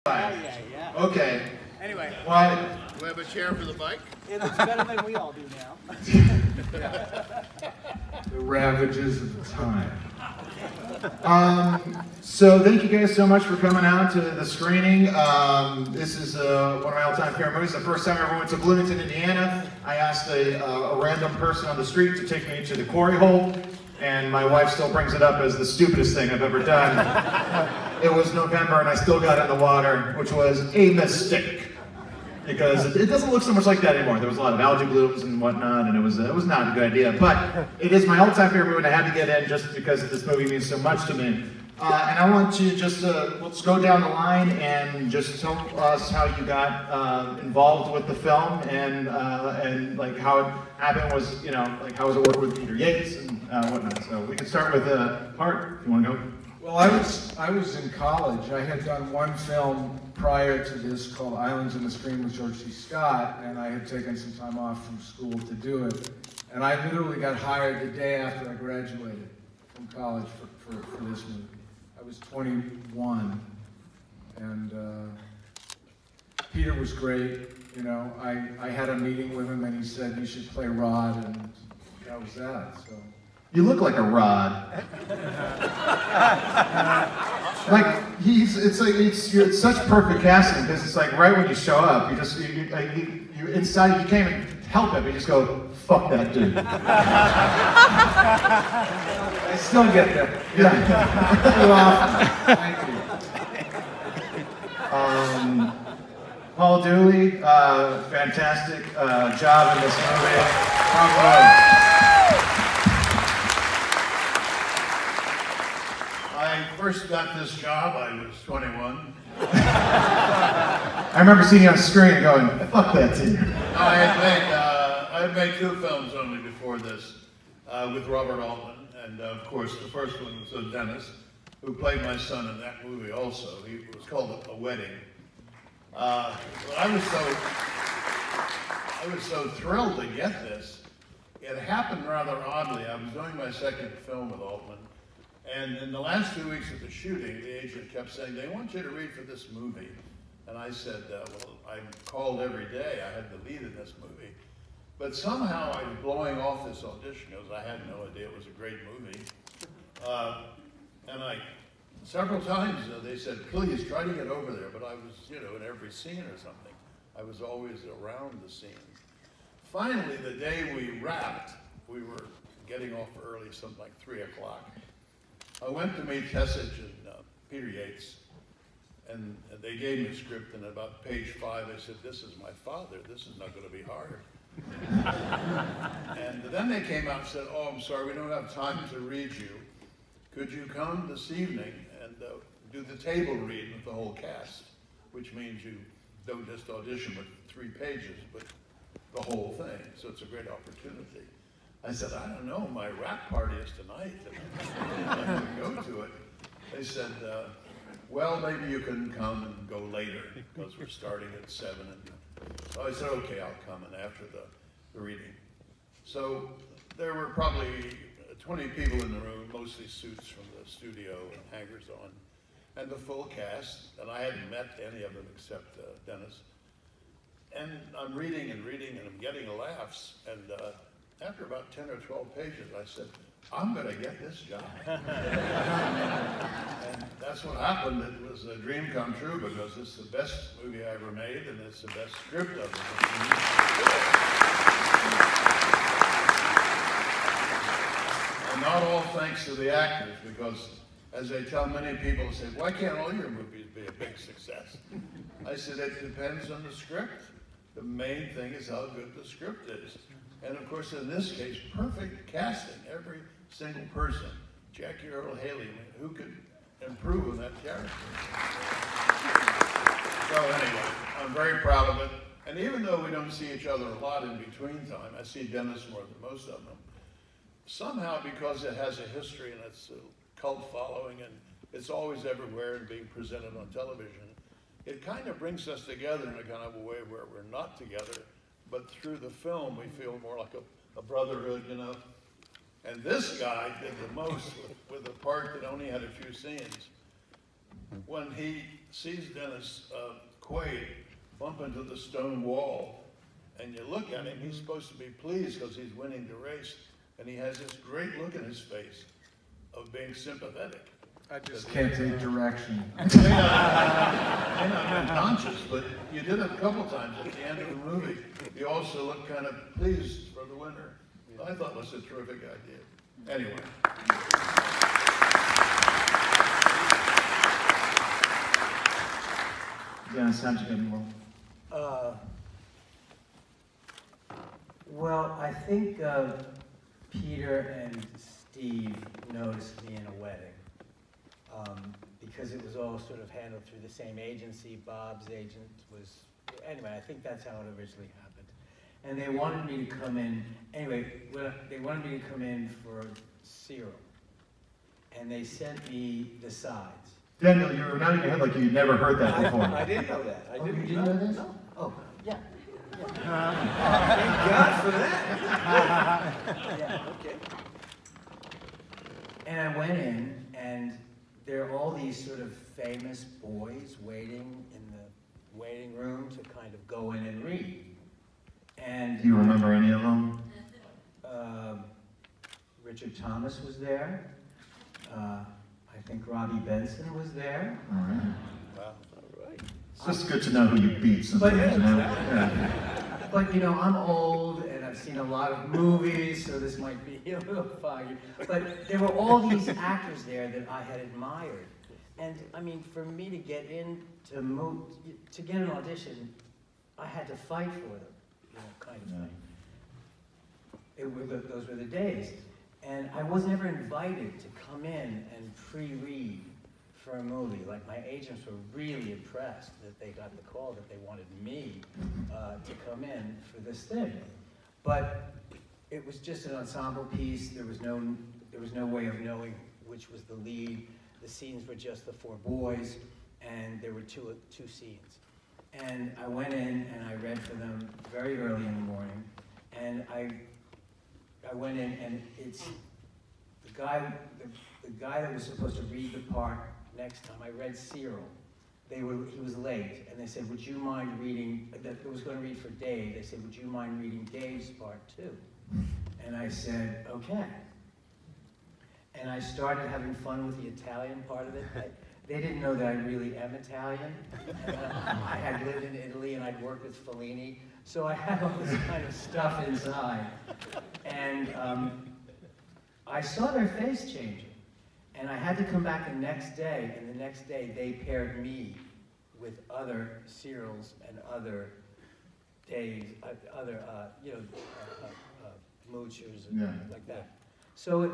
Yeah. Okay. Anyway. Why? Do we have a chair for the bike? It looks better than we all do now. The ravages of time. So thank you guys so much for coming out to the screening. This is one of my all-time favorite movies. The first time I ever went to Bloomington, Indiana, I asked a random person on the street to take me to the quarry hole, and my wife still brings it up as the stupidest thing I've ever done. It was November and I still got in the water, which was a mistake. Because it doesn't look so much like that anymore. There was a lot of algae blooms and whatnot, and it was not a good idea. But it is my all-time favorite movie, and I had to get in just because this movie means so much to me. And I want to just let's go down the line and just tell us how you got involved with the film and like how it happened. Was like how was it working with Peter Yates and whatnot. So we can start with Hart if you want to go. Well, I was in college. I had done one film prior to this called Islands in the Stream with George C. Scott, and I had taken some time off from school to do it. And I literally got hired the day after I graduated from college for this movie. I was 21, and Peter was great. You know, I had a meeting with him, and he said, "You should play Rod," and that was that. So. You look like a Rod. Like it's such perfect casting because it's like right when you show up, you inside you can't even help it, but you just go, "Fuck that dude." I still get there. Yeah. Thank you. Paul Dooley, fantastic job in this movie. I first got this job, I was 21. I remember seeing you on screen and going, "Fuck that team." I had made 2 films only before this with Robert Altman, and of course the first one was Dennis, who played my son in that movie also. It was called A Wedding. I was so thrilled to get this. It happened rather oddly. I was doing my second film with Altman. And in the last 2 weeks of the shooting, the agent kept saying, "They want you to read for this movie." And I said, well, I'm called every day. I had the lead in this movie. But somehow I was blowing off this audition because I had no idea it was a great movie. And several times they said, "Please try to get over there." But I was, in every scene or something. I was always around the scene. Finally, the day we wrapped, we were getting off early, something like 3 o'clock. I went to meet Tessage and Peter Yates, and they gave me a script, and about page 5, I said, "This is my father, this is not going to be hard." And then they came out and said, "Oh, I'm sorry, we don't have time to read you. Could you come this evening and do the table read with the whole cast?" Which means you don't just audition with 3 pages, but the whole thing, so it's a great opportunity. I said, "I don't know, my rap party is tonight, and I can go to it." They said, "Well, maybe you can come and go later, because we're starting at 7. So I said, "Okay, I'll come," and after the reading. So there were probably 20 people in the room, mostly suits from the studio and hangers on, and the full cast, and I hadn't met any of them except Dennis. And I'm reading and reading, and I'm getting laughs, and after about 10 or 12 pages, I said, "I'm going to get this job." And that's what happened. It was a dream come true because it's the best movie I ever made, and it's the best script of it. And not all thanks to the actors, because as I tell many people, they say, "Why can't all your movies be a big success?" I said, "It depends on the script. The main thing is how good the script is." And of course, in this case, perfect casting, every single person. Jackie Earle Haley, who could improve on that character? So anyway, I'm very proud of it. And even though we don't see each other a lot in between time, I see Dennis more than most of them. Somehow, because it has a history and it's a cult following and it's always everywhere and being presented on television, it kind of brings us together in a kind of a way where we're not together. But through the film, we feel more like a brotherhood, And this guy did the most with a part that only had a few scenes. When he sees Dennis Quaid bump into the stone wall, and you look at him, he's supposed to be pleased because he's winning the race, and he has this great look in his face of being sympathetic. I just can't take direction. May not have been conscious, but you did it a couple times at the end of the movie. You also look kind of pleased for the winner. I thought it was a terrific idea. Anyway. Dennis, how'd you get involved? Well, I think Peter and Steve noticed me in a wedding. Because it was all sort of handled through the same agency. Bob's agent was, anyway, I think that's how it originally happened. And they wanted me to come in, anyway, they wanted me to come in for Cyril. And they sent me the sides. Daniel, you were nodding your head like you'd never heard that before. I didn't know that. You didn't know this? No. Oh, yeah. Thank God for that. Yeah, okay. And I went in, and there are all these sort of famous boys waiting in the waiting room to kind of go in and read. And Do you remember any of them? Richard Thomas was there. I think Robbie Benson was there. All right. Wow. All right. It's just good to know who you beat sometimes. You know? Yeah. But you know, I'm old and I've seen a lot of movies, so this might be a little foggy. But there were all these actors there that I had admired. And I mean, for me to get in, to get an audition, I had to fight for them, you know, kind of thing. Those were the days. And I was never invited to come in and pre-read for a movie. Like, my agents were really impressed that they got the call that they wanted me to come in for this thing. But it was just an ensemble piece. There was no way of knowing which was the lead. The scenes were just the four boys, and there were two scenes. And I went in and I read for them very early in the morning, and I went in, and it's the guy that was supposed to read the part next time. I read Cyril. He was late, and they said, "Would you mind reading?" That was going to read for Dave. They said, "Would you mind reading Dave's part too?" And I said, "Okay." And I started having fun with the Italian part of it. They didn't know that I really am Italian. I had lived in Italy and I'd worked with Fellini, so I had all this kind of stuff inside. And I saw their face changing. And I had to come back the next day, and the next day they paired me with other Cyrils and other Daves, other, moochers and like that. So it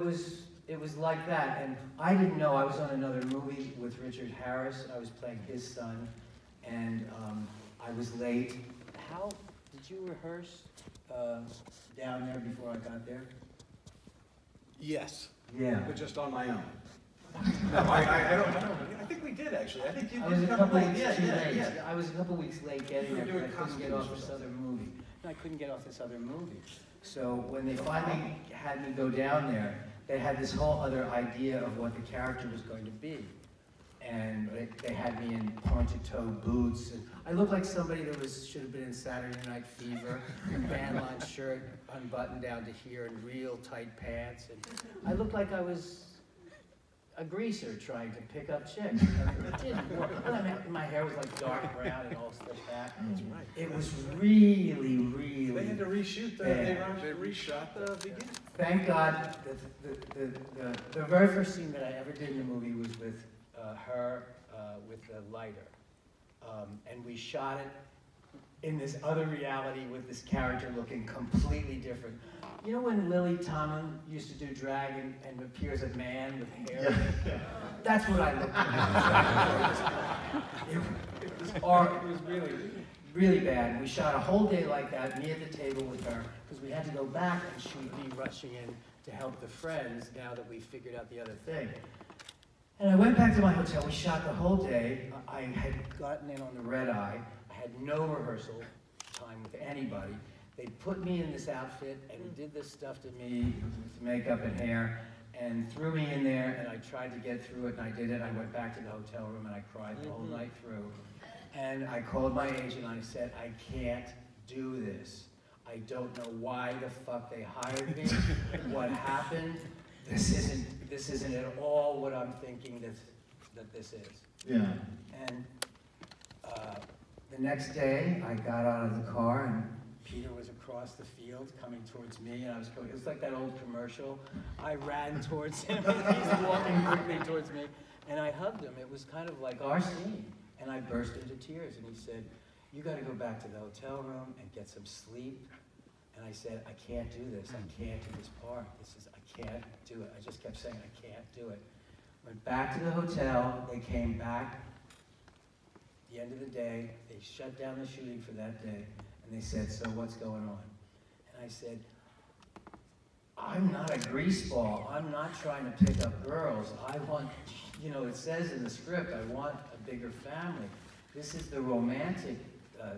was like that, and I didn't know. I was on another movie with Richard Harris. I was playing his son, and I was late. How did you rehearse down there before I got there? Yes. Yeah. But just on my own. No, I don't know. I think we did actually. I think you I was a did couple come weeks late. too late. Yeah. I was a couple weeks late getting there You were because I doing couldn't get off costumes this or other movie. No, I couldn't get off this other movie. So when they finally had me go down there, they had this whole other idea of what the character was going to be. And they had me in pointed toe boots. And I looked like somebody that should have been in Saturday Night Fever. A bandline shirt unbuttoned down to here and real tight pants. And I looked like I was a greaser trying to pick up chicks. And it didn't work. I mean, my hair was like dark brown and all slicked back. That's right. It was really, really They had to reshoot bad. they reshot the beginning. Thank God the very first scene that I ever did in the movie was with her with the lighter. And we shot it in this other reality with this character looking completely different. You know when Lily Tomlin used to do drag and appears a man with hair? Yeah. That's what I looked like. It was really, really bad. We shot a whole day like that, me at the table with her, because we had to go back and shoot me rushing in to help the friends now that we figured out the other thing. And I went back to my hotel. We shot the whole day. I had gotten in on the red eye. I had no rehearsal time with anybody. They put me in this outfit and did this stuff to me with makeup and hair. and threw me in there, and I tried to get through it, and I did it. I went back to the hotel room, and I cried the whole night through. And I called my agent, and I said, I can't do this. I don't know why the fuck they hired me, what happened. This isn't at all what I'm thinking that this is. Yeah. And the next day, I got out of the car, and Peter was across the field coming towards me, and I was going, it was like that old commercial. I ran towards him, and he's walking quickly towards me, and I hugged him. It was kind of like our scene, and I burst into tears, and he said, you got to go back to the hotel room and get some sleep. And I said, I can't do this. I can't do this part. I can't do it. I just kept saying, I can't do it. Went back to the hotel. They came back. At the end of the day, they shut down the shooting for that day. And they said, so what's going on? And I said, I'm not a greaseball. I'm not trying to pick up girls. I want, you know, it says in the script, I want a bigger family. This is the romantic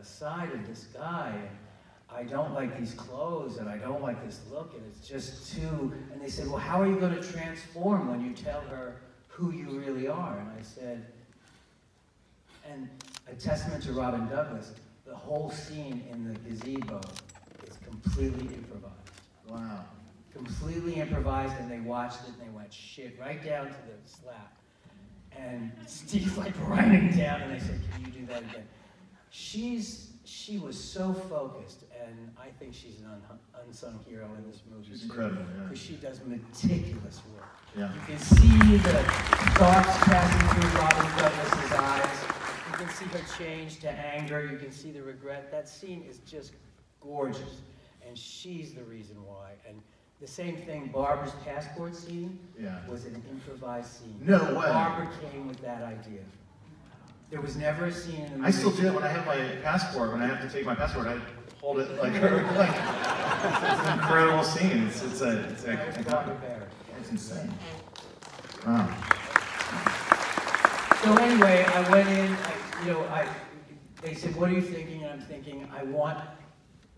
side of this guy. I don't like these clothes, and I don't like this look, and it's just too, and they said, well, how are you going to transform when you tell her who you really are? And I said, and a testament to Robin Douglas, the whole scene in the gazebo is completely improvised. Wow. Completely improvised, and they watched it, and they went, shit, right down to the slap. And Steve's like writing down, and I said, can you do that again? She was so focused, and I think she's an unsung hero in this movie. She's incredible, yeah. Because she does meticulous work. Yeah. You can see the thoughts passing through Robin Douglas's eyes. You can see her change to anger. You can see the regret. That scene is just gorgeous, and she's the reason why. And the same thing, Barbara's passport scene was an improvised scene. No way. Barbara came with that idea. There was never a scene in the movie. I still do it when I have my passport. When I have to take my passport, I hold it like her. It's an incredible scene. It's insane. Wow. So anyway, I went in. They said, "What are you thinking?" And I'm thinking, I want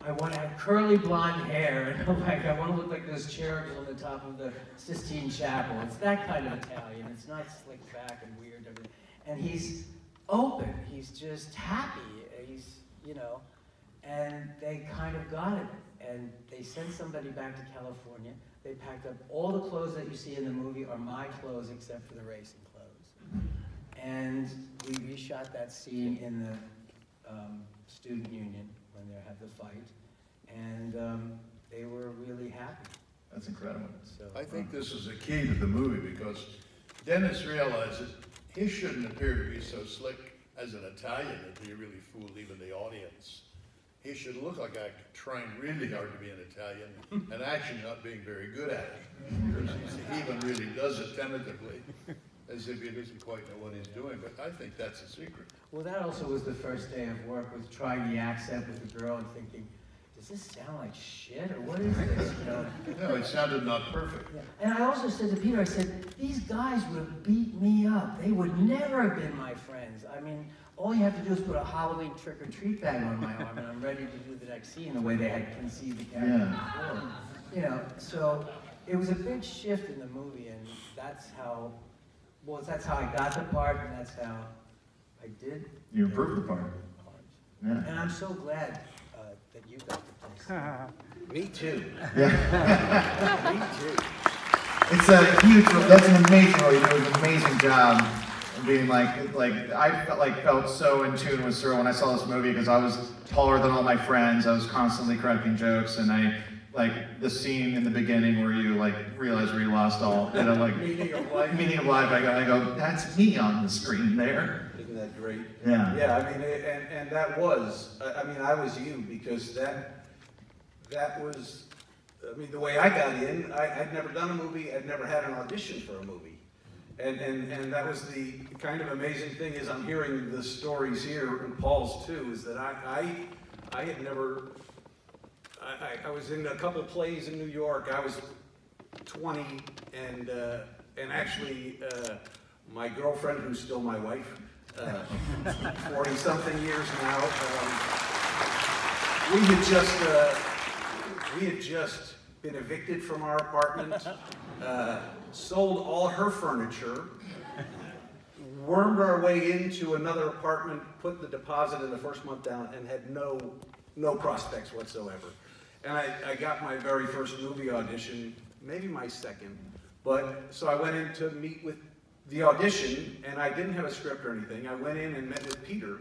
to have curly blonde hair, and I want to look like those cherubs on the top of the Sistine Chapel. It's that kind of Italian. It's not slicked back and weird. And he's open. He's just happy. He's, and they kind of got it. And they sent somebody back to California. They packed up all the clothes that you see in the movie are my clothes except for the racing clothes. And we reshot that scene in the student union when they had the fight. And they were really happy. That's incredible. So, I think this is a key to the movie because Dennis realized that he shouldn't appear to be so slick as an Italian that he really fooled even the audience. He should look like I'm trying really hard to be an Italian and actually not being very good at it. Because he even really does it tentatively, as if he doesn't quite know what he's doing. But I think that's a secret. well, that also was the first day of work, with trying the accent with the girl and thinking, does this sound like shit, or what is this, No, it sounded not perfect. Yeah. And I also said to Peter, I said, these guys would beat me up. They would never have been my friends. I mean, all you have to do is put a Halloween trick-or-treat bag on my arm, and I'm ready to do the next scene the way they had conceived the character before. So it was a big shift in the movie, and that's how I got the part, and that's how I did. You improved the part. Yeah. And I'm so glad that you got the place. Me too. Yeah. Me too. It's a huge, that's an amazing role. You do an amazing job of being I felt so in tune with Cyril when I saw this movie because I was taller than all my friends. I was constantly cracking jokes, and the scene in the beginning where you realize where you lost all, Meaning of life. meaning of life, I go, that's me on the screen there. Isn't that great? Yeah. Yeah, I mean, and that was, I mean, I was you because that was, I mean, the way I got in, I'd never done a movie, I'd never had an audition for a movie. And that was the kind of amazing thing is I'm hearing the stories here, and Paul's too, is that I had never, I was in a couple plays in New York. I was 20, and actually my girlfriend, who's still my wife, 40-something years now, we had just been evicted from our apartment. sold all her furniture, wormed our way into another apartment, put the deposit in the first month down, and had no prospects whatsoever. And I got my very first movie audition, maybe my second, but so I went in to meet with the audition, and I didn't have a script or anything. I went in and met with Peter,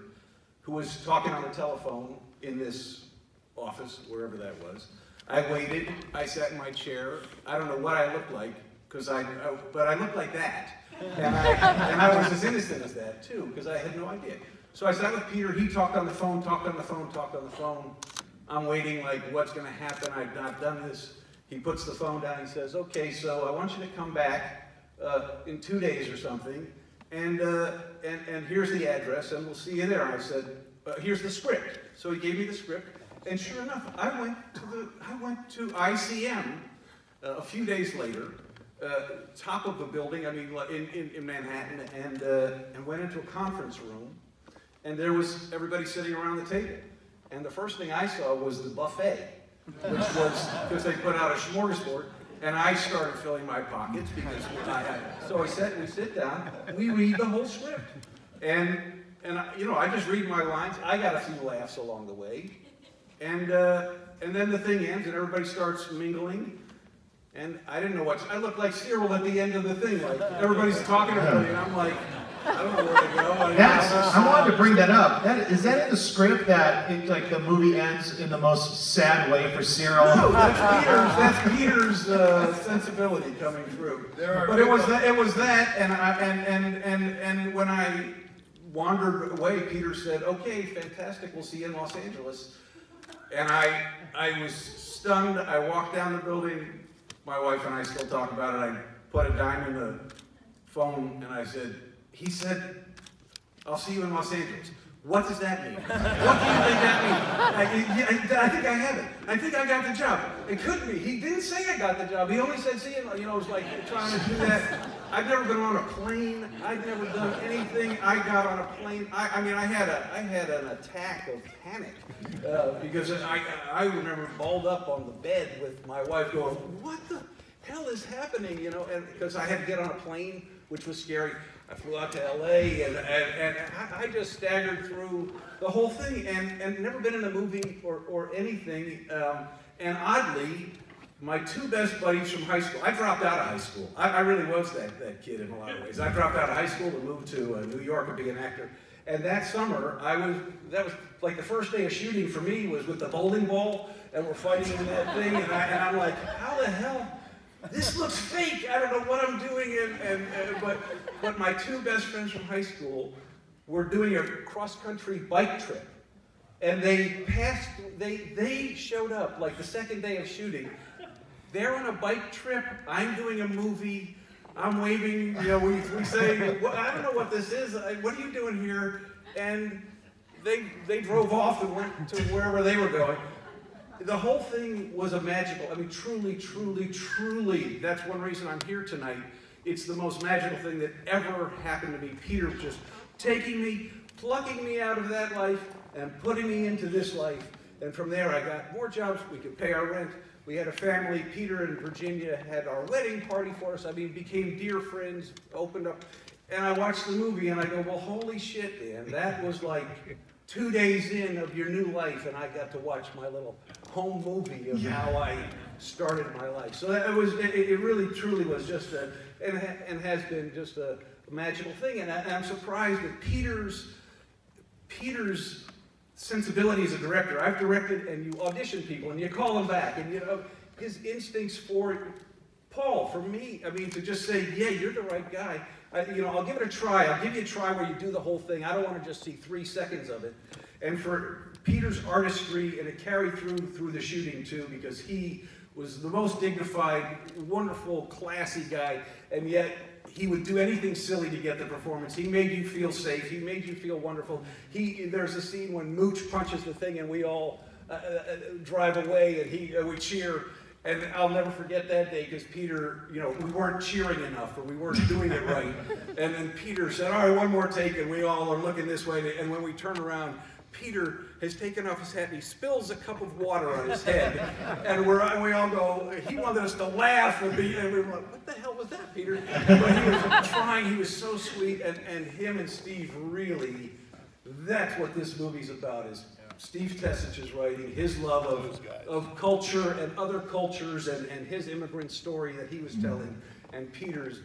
who was talking on the telephone in this office, wherever that was. I waited, I sat in my chair. I don't know what I looked like, but I looked like that. And I was as innocent as that too, because I had no idea. So I sat with Peter, he talked on the phone, talked on the phone, talked on the phone. I'm waiting like, what's gonna happen? I've done this. He puts the phone down, he says, okay, so I want you to come back in 2 days or something, and here's the address, and we'll see you there. I said, here's the script. So he gave me the script, and sure enough, I went to ICM a few days later, top of the building, I mean, in Manhattan, and went into a conference room, and there was everybody sitting around the table. And the first thing I saw was the buffet, which was, because they put out a smorgasbord, and I started filling my pockets because so we sit down, we read the whole script. And you know, I just read my lines, I got a few laughs along the way, and then the thing ends and everybody starts mingling, and I didn't know I looked like Cyril at the end of the thing, like everybody's talking to me, and I'm like, I don't know where to go. I wanted to bring that up. Is that in the script that like the movie ends in the most sad way for Cyril? No, that's Peter's sensibility coming through. But it was that, and when I wandered away, Peter said, "Okay, fantastic. We'll see you in Los Angeles." And I was stunned. I walked down the building. My wife and I still talk about it. I put a dime in the phone and I said, he said, "I'll see you in Los Angeles." What does that mean? What do you think that means? I think I have it. I think I got the job. It couldn't be. He didn't say I got the job. He only said, "See you." You know, it was like trying to do that. I've never been on a plane. I've never done anything. I got on a plane. I mean, I had an attack of panic because I remember balled up on the bed with my wife going, "What the hell is happening?" You know, and because I had to get on a plane, which was scary. I flew out to LA and I just staggered through the whole thing and never been in a movie or anything. And oddly, my two best buddies from high school, I dropped out of high school. I really was that kid in a lot of ways. I dropped out of high school to move to New York and be an actor. And that summer, that was like the first day of shooting for me was with the bowling ball and we're fighting in that thing and I'm like, how the hell? This looks fake. I don't know what I'm doing. But my two best friends from high school were doing a cross-country bike trip. And they showed up like the second day of shooting. They're on a bike trip. I'm doing a movie. I'm waving. You know, we say, well, I don't know what this is. What are you doing here? And they drove off and went to wherever they were going. The whole thing was a magical, I mean, truly, truly, truly, that's one reason I'm here tonight. It's the most magical thing that ever happened to me. Peter just taking me, plucking me out of that life and putting me into this life. And from there, I got more jobs. We could pay our rent. We had a family. Peter in Virginia had our wedding party for us. I mean, became dear friends, opened up. And I watched the movie and I go, well, holy shit, man, that was like 2 days in of your new life, and I got to watch my little home movie of how I started my life. So that it really, truly was just and has been just a magical thing. And I'm surprised that Peter's sensibility as a director. I've directed, and you audition people, and you call them back, and you know his instincts for Paul, for me. I mean, to just say, yeah, you're the right guy. I'll give it a try. I'll give you a try where you do the whole thing. I don't want to just see 3 seconds of it. And for Peter's artistry, and it carried through the shooting too, because he was the most dignified, wonderful, classy guy, and yet he would do anything silly to get the performance. He made you feel safe. He made you feel wonderful. There's a scene when Mooch punches the thing, and we all drive away, and we cheer. And I'll never forget that day because Peter, we weren't cheering enough or we weren't doing it right. And then Peter said, all right, one more take, and we all are looking this way. And when we turn around, Peter has taken off his hat and he spills a cup of water on his head. And we all go, he wanted us to laugh and we were like, what the hell was that, Peter? But he was trying, he was so sweet, and him and Steve really, that's what this movie's about, is Steve Tessich's writing, his love of culture and other cultures, and his immigrant story that he was telling, and Peter's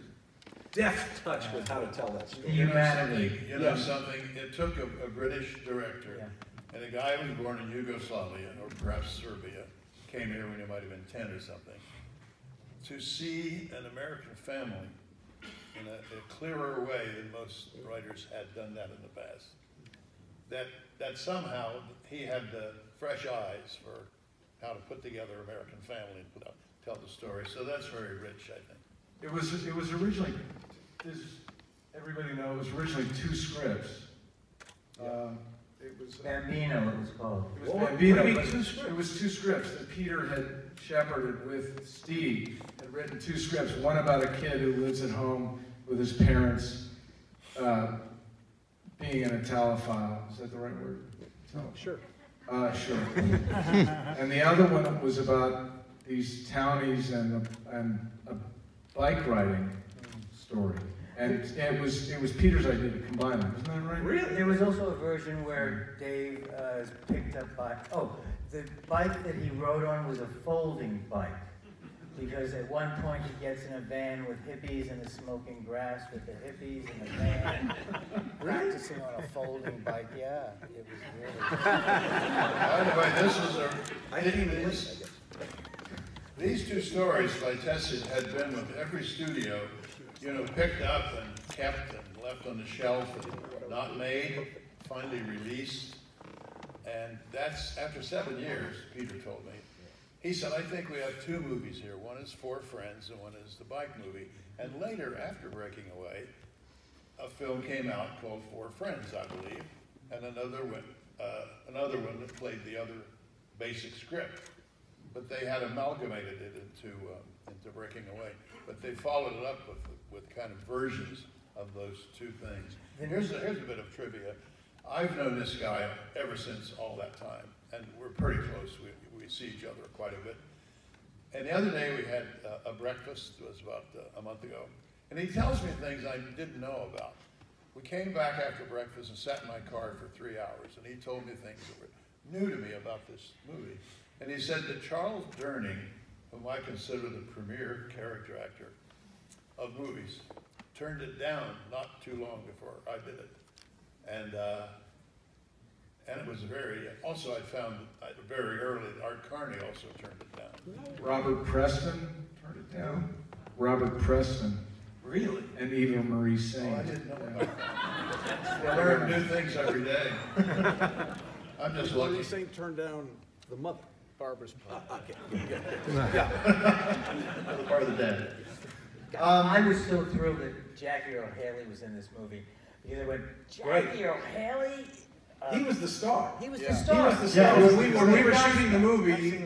deft touch with how to tell that story. Humanity. You know something? It took a British director, and a guy who was born in Yugoslavia, or perhaps Serbia, came here when he might have been 10 or something, to see an American family in a clearer way than most writers had done that in the past. That somehow he had fresh eyes for how to put together American family and tell the story. So that's very rich, I think. It was originally, everybody knows, it was originally 2 scripts. It was Bambino, it was called. It was Bambino, it was 2 scripts that Peter had shepherded with Steve. Had written 2 scripts, one about a kid who lives at home with his parents, being an Italophile. Is that the right word? Sure. Sure. And the other one was about these townies and a bike riding story. And it was Peter's idea to combine them, isn't that right? Really? There was also a version where Dave is picked up by, the bike that he rode on was a folding bike. Because at one point he gets in a van with hippies and is smoking grass with the hippies in the van, practicing on a folding bike. Yeah, it was really. By the way, this is I didn't even listen, I guess. these 2 stories by Tessich had been with every studio, picked up and kept and left on the shelf and not made, finally released. And that's after 7 years, Peter told me. He said, I think we have 2 movies here. One is 4 Friends and one is the bike movie. And later, after Breaking Away, a film came out called 4 Friends, I believe, and another one that played the other basic script. But they had amalgamated it into Breaking Away. But they followed it up with kind of versions of those 2 things. Here's a bit of trivia. I've known this guy ever since all that time, and we're pretty close. We see each other quite a bit. And the other day we had a breakfast, it was about a month ago, and he tells me things I didn't know about. We came back after breakfast and sat in my car for 3 hours, and he told me things that were new to me about this movie. And he said that Charles Durning, whom I consider the premier character actor of movies, turned it down not too long before I did it. And it was also I found very early that Art Carney also turned it down. Robert Preston turned it down. Robert Preston. Really? And Eva Marie Saint. Oh, I didn't know about that. I learn new things every day. I'm just lucky. Marie Saint turned down the mother, Barbara's part. Okay. Part of the dead. I was so thrilled that Jackie Earle Haley was in this movie. Because I went, Jackie Earle Haley? He was the star. He was the star. He was the star. When we were shooting the movie,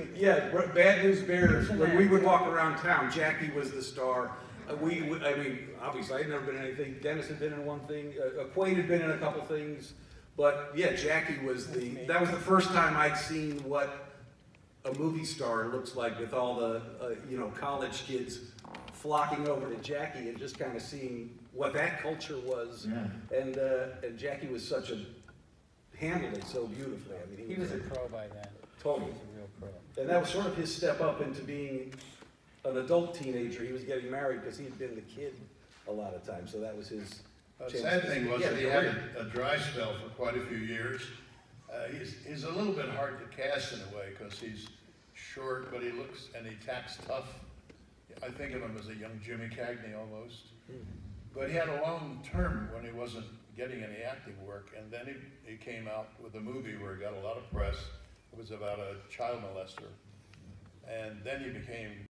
Bad News Bears, when we would walk around town, Jackie was the star. I mean, obviously, I had never been in anything. Dennis had been in one thing. Quaid had been in a couple things. But yeah, Jackie was that was the first time I'd seen what a movie star looks like, with all the, college kids flocking over to Jackie and just kind of seeing what that culture was. Yeah. And Jackie was handled it so beautifully. I mean, he was a pro by then. Totally. He was a real pro. And that was sort of his step up into being an adult teenager. He was getting married because he had been the kid a lot of times, so that was his. The sad thing was that he had a dry spell for quite a few years. He's a little bit hard to cast in a way because he's short, but he tacks tough. I think of him as a young Jimmy Cagney almost. But he had a long term when he wasn't getting any acting work, and then he came out with a movie where he got a lot of press. It was about a child molester, and then he became